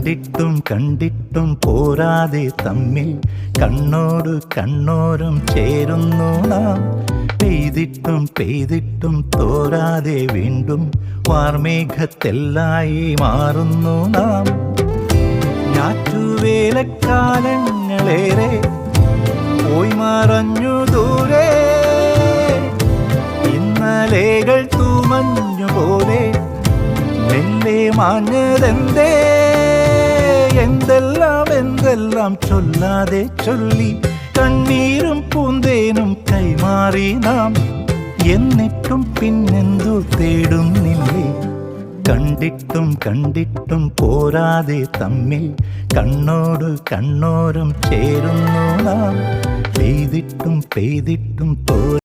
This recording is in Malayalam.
കണ്ടിട്ടും കണ്ടിട്ടും പോരാതെ തമ്മിൽ കണ്ണോട് കണ്ണോരം ചേരുന്നു നാം. പെയ്തിട്ടും പെയ്തിട്ടും തോരാതെ വീണ്ടും വാർമേഘത്തെല്ലായി മാറുന്നു നാം. ഞാറ്റുവേലക്കാലങ്ങളേറെ പോയി മറഞ്ഞു ദൂരെ, ഇന്നലേകൾ തൂമഞ്ഞുപോലെ മെല്ലെ മാഞ്ഞതെന്തേ? എന്തെല്ലാം എന്തെല്ലാം ചൊല്ലാതെ ചൊല്ലി കണ്ണീരും പൂന്തേനും കൈമാറി നാം. എന്നിട്ടും പിന്നെന്തു തേടുന്നില്ലേ? കണ്ടിട്ടും കണ്ടിട്ടും പോരാതെ തമ്മിൽ കണ്ണോട് കണ്ണോരം ചേരുന്നു നാം. പെയ്തിട്ടും പെയ്തിട്ടും